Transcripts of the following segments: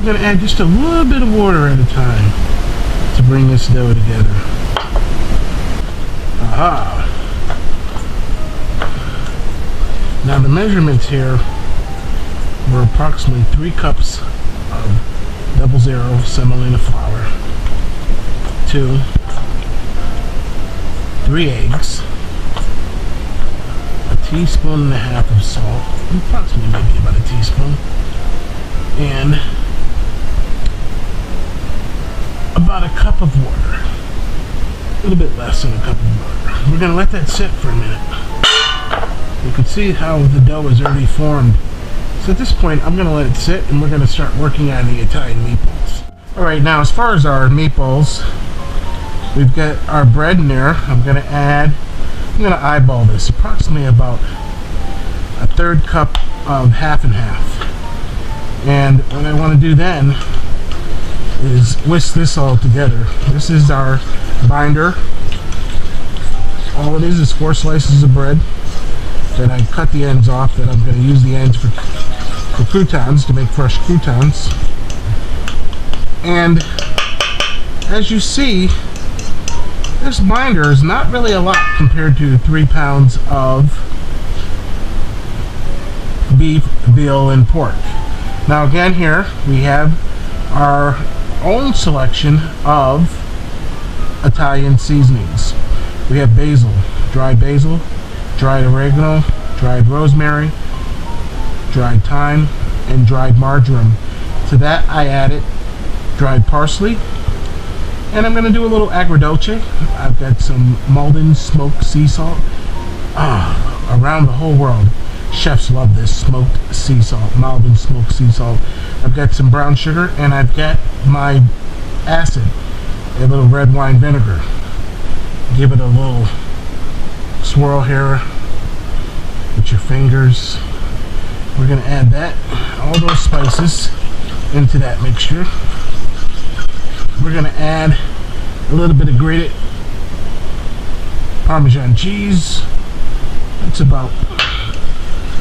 I'm going to add just a little bit of water at a time to bring this dough together. Aha! Now the measurements here were approximately 3 cups of 00 semolina flour, 3 eggs, a teaspoon and a half of salt, approximately maybe about a teaspoon, and about a cup of water, a little bit less than a cup of water. We're going to let that sit for a minute. You can see how the dough is already formed. So at this point, I'm going to let it sit, and we're going to start working on the Italian meatballs. Alright, now as far as our meatballs, we've got our bread in there. I'm going to eyeball this, approximately about a 1/3 cup of half and half. And what I want to do then is whisk this all together. This is our binder. All it is 4 slices of bread that I cut the ends off, that I'm going to use the ends for croutons, to make fresh croutons. And as you see, this binder is not really a lot compared to 3 pounds of beef, veal, and pork. Now again, here we have our own selection of Italian seasonings. We have basil, dried oregano, dried rosemary, dried thyme, and dried marjoram. To that I added dried parsley, and I'm going to do a little agrodolce. I've got some Malden smoked sea salt. Around the whole world, chefs love this smoked sea salt, Malden smoked sea salt. I've got some brown sugar, and I've got my acid, a little red wine vinegar. Give it a little swirl here with your fingers. We're going to add all those spices into that mixture. We're going to add a little bit of grated Parmesan cheese. That's about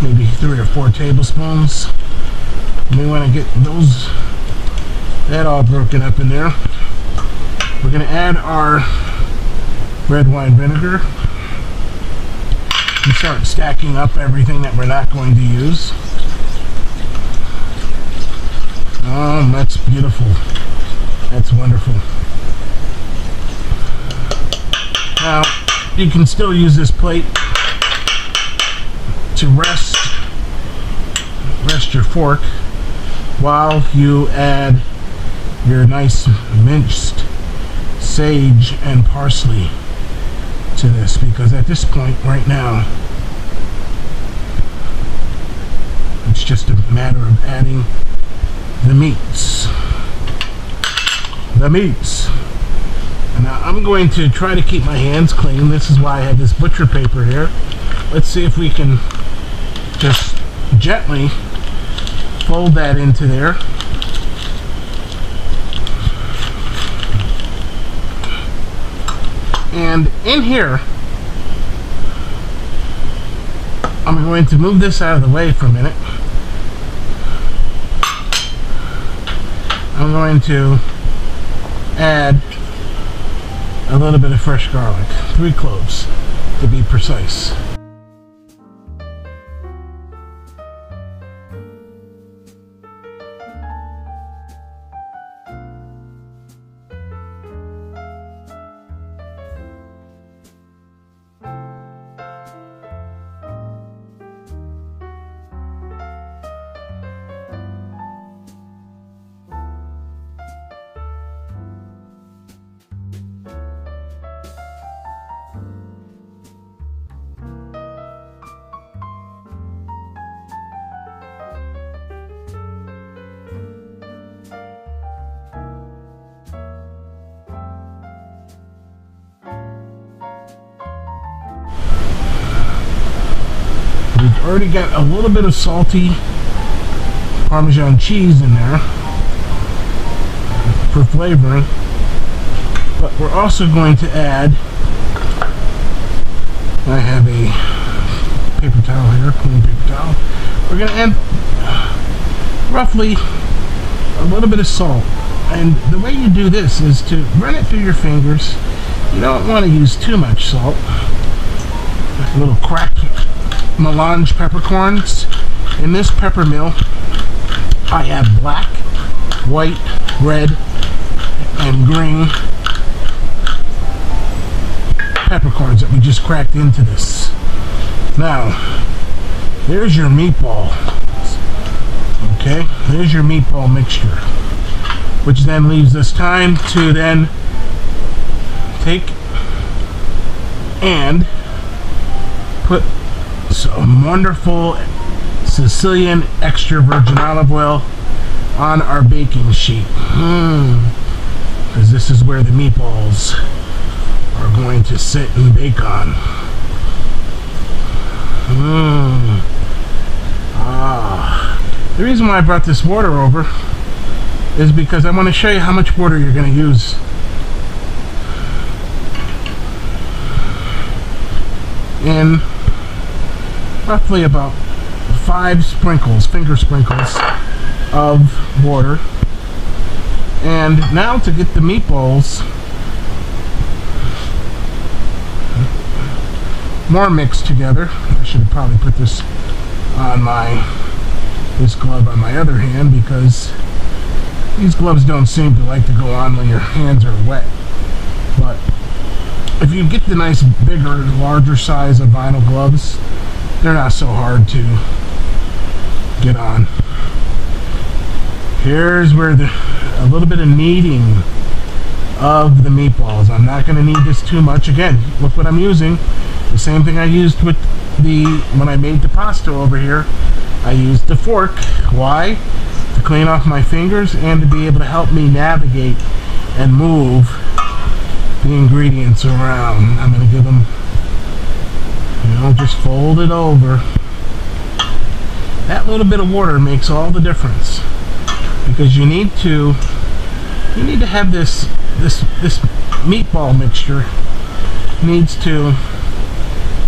maybe 3 or 4 tablespoons. We want to get that all broken up in there. We're going to add our red wine vinegar and start stacking up everything that we're not going to use. Oh, that's beautiful. That's wonderful. Now, you can still use this plate to rest your fork while you add your nice minced sage and parsley to this, because at this point right now it's just a matter of adding the meats. And now I'm going to try to keep my hands clean. This is why I have this butcher paper here. Let's see if we can just gently fold that into there. And in here, I'm going to move this out of the way for a minute. I'm going to add a little bit of fresh garlic, 3 cloves to be precise. We've already got a little bit of salty Parmesan cheese in there for flavoring, but we're also going to add, I have a paper towel here, clean paper towel. We're going to add roughly a little bit of salt. And the way you do this is to run it through your fingers. You don't want to use too much salt. Little cracked melange peppercorns. In this pepper mill, I have black, white, red, and green peppercorns that we just cracked into this. Now, there's your meatball. Okay, there's your meatball mixture, which then leaves us time to then take and put some wonderful Sicilian extra virgin olive oil on our baking sheet, because this is where the meatballs are going to sit and bake on. The reason why I brought this water over is because I want to show you how much water you're going to use. In roughly about 5 sprinkles, finger sprinkles of water. And now to get the meatballs more mixed together, I should have probably put this on this glove on my other hand, because these gloves don't seem to like to go on when your hands are wet. But if you get the nice bigger, larger size of vinyl gloves, they're not so hard to get on. Here's where a little bit of kneading of the meatballs. I'm not going to knead this too much. Again, look what I'm using. The same thing I used with when I made the pasta over here. I used the fork. Why? To clean off my fingers and to be able to help me navigate and move the ingredients around. I'm going to give them, just fold it over. That little bit of water makes all the difference, because you need to have this meatball mixture needs to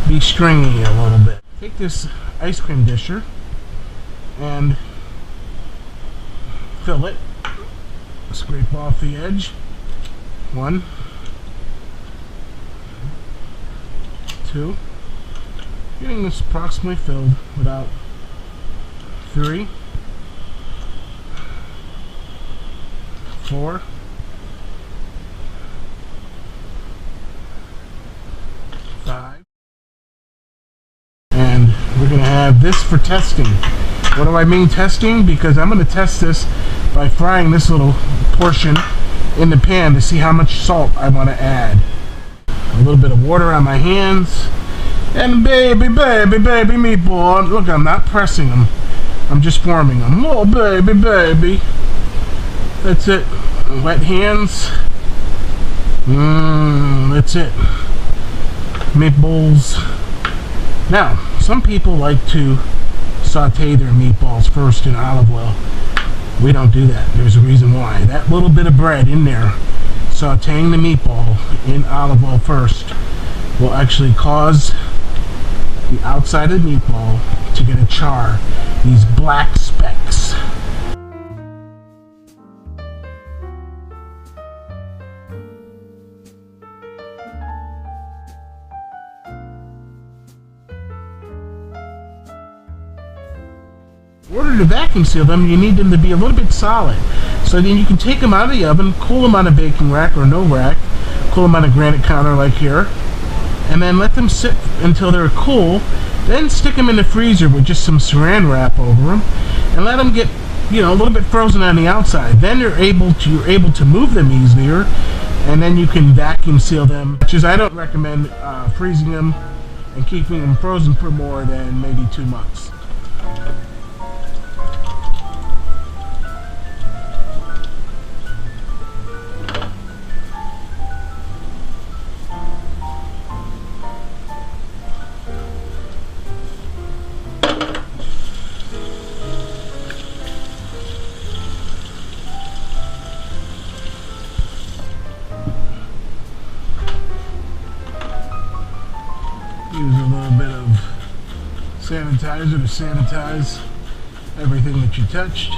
be stringy a little bit. Take this ice cream disher and fill it. Scrape off the edge. 1, 2. Getting this approximately filled without 3, 4, 5. And we're going to have this for testing. What do I mean testing? Because I'm going to test this by frying this little portion in the pan to see how much salt I want to add. A little bit of water on my hands. And baby meatball. Look, I'm not pressing them. I'm just forming them. Oh, baby. That's it. Wet hands. That's it. Meatballs. Now, some people like to saute their meatballs first in olive oil. We don't do that. There's a reason why. That little bit of bread in there, sauteing the meatball in olive oil first, will actually cause the outside of the meatball to get a char, these black specks. In order to vacuum seal them, you need them to be a little bit solid. So then you can take them out of the oven, cool them on a baking rack or no rack, cool them on a granite counter like here, and then let them sit until they're cool. Then stick them in the freezer with just some saran wrap over them, and let them get, a little bit frozen on the outside. Then you're able to move them easier, and then you can vacuum seal them. Which is, I don't recommend freezing them and keeping them frozen for more than maybe 2 months. Use a little bit of sanitizer to sanitize everything that you touched.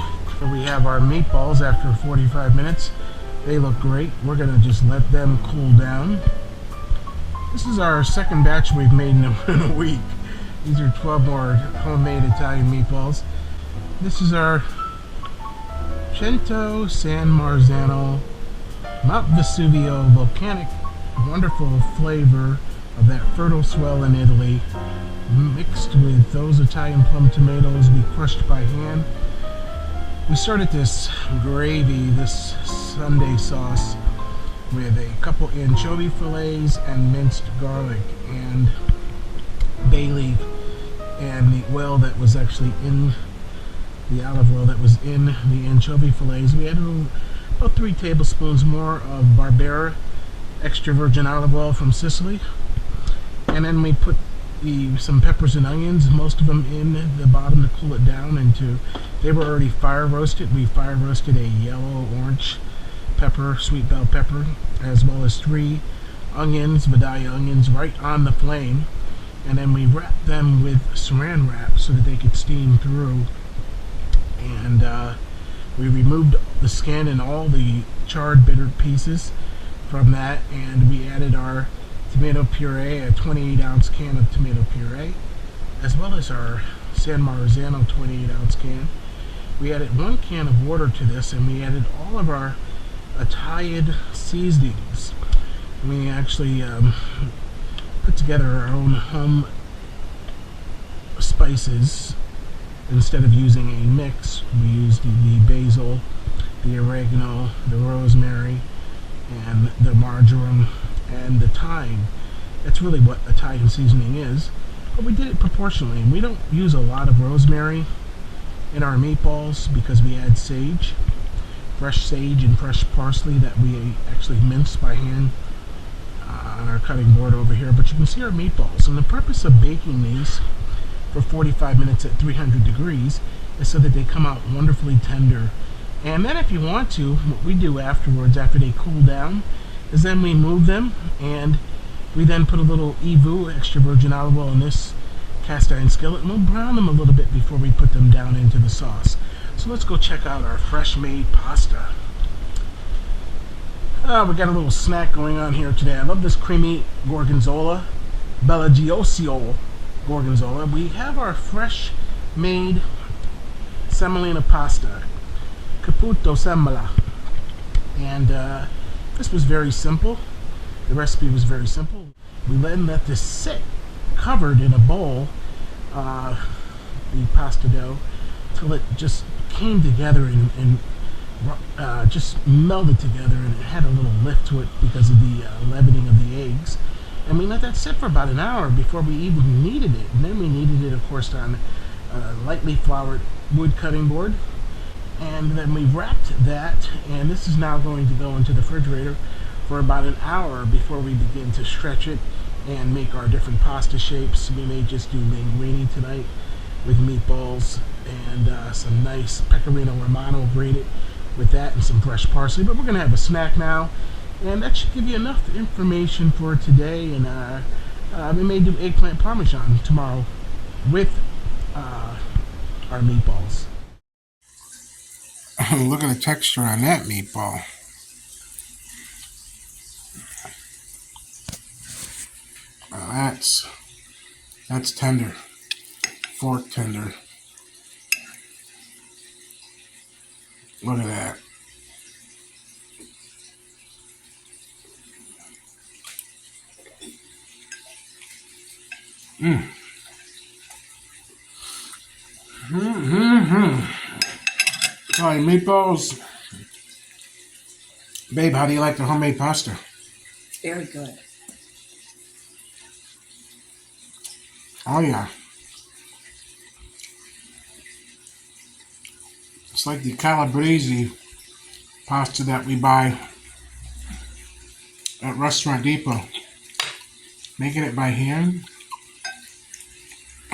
We have our meatballs after 45 minutes. They look great. We're going to just let them cool down. This is our second batch we've made in a week. These are 12 more homemade Italian meatballs. This is our Cento San Marzano Mount Vesuvio volcanic, wonderful flavor of that fertile swell in Italy, mixed with those Italian plum tomatoes we crushed by hand. We started this gravy, this Sunday sauce, with a couple anchovy fillets and minced garlic and bay leaf and the oil that was actually in the olive oil that was in the anchovy fillets. We added about 3 tablespoons more of Barbera extra virgin olive oil from Sicily, and then we put some peppers and onions, most of them in the bottom to cool it down into. They were already fire roasted. We fire roasted a yellow orange pepper, sweet bell pepper, as well as 3 onions, Vidalia onions, right on the flame, and then we wrapped them with saran wrap so that they could steam through. And we removed the skin and all the charred bitter pieces from that, and we added our tomato puree, a 28-ounce can of tomato puree, as well as our San Marzano 28-ounce can. We added 1 can of water to this, and we added all of our Italian seasonings. We actually put together our own home spices. Instead of using a mix, we used the basil, the oregano, the rosemary, and the marjoram, and the thyme. That's really what Italian seasoning is, but we did it proportionally. And we don't use a lot of rosemary in our meatballs because we add sage, fresh sage and fresh parsley that we actually mince by hand on our cutting board over here. But you can see our meatballs, and the purpose of baking these for 45 minutes at 300 degrees is so that they come out wonderfully tender. And then if you want to, what we do afterwards, after they cool down, is then we move them, and we then put a little EVOO, extra virgin olive oil, in this cast iron skillet, and we'll brown them a little bit before we put them down into the sauce. So let's go check out our fresh made pasta. We got a little snack going on here today. I love this creamy gorgonzola, Bella Giosio gorgonzola. We have our fresh made semolina pasta, Caputo semola, and this was very simple. The recipe was very simple. We then let this sit covered in a bowl, the pasta dough, till it just came together and just melded together, and it had a little lift to it because of the leavening of the eggs. And we let that sit for about an hour before we even kneaded it. And then we kneaded it, of course, on a lightly floured wood cutting board. And then we wrapped that, and this is now going to go into the refrigerator for about an hour before we begin to stretch it and make our different pasta shapes. We may just do linguine tonight with meatballs and some nice Pecorino Romano grated with that and some fresh parsley. But we're going to have a snack now, and that should give you enough information for today. And we may do eggplant parmesan tomorrow with our meatballs. Look at the texture on that meatball. That's tender, fork tender. Look at that. Sorry, meatballs. Babe, how do you like the homemade pasta? Very good. Oh yeah. It's like the Calabrese pasta that we buy at Restaurant Depot. Making it by hand,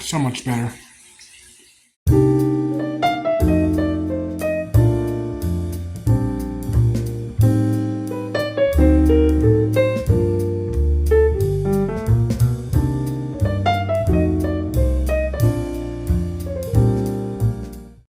so much better.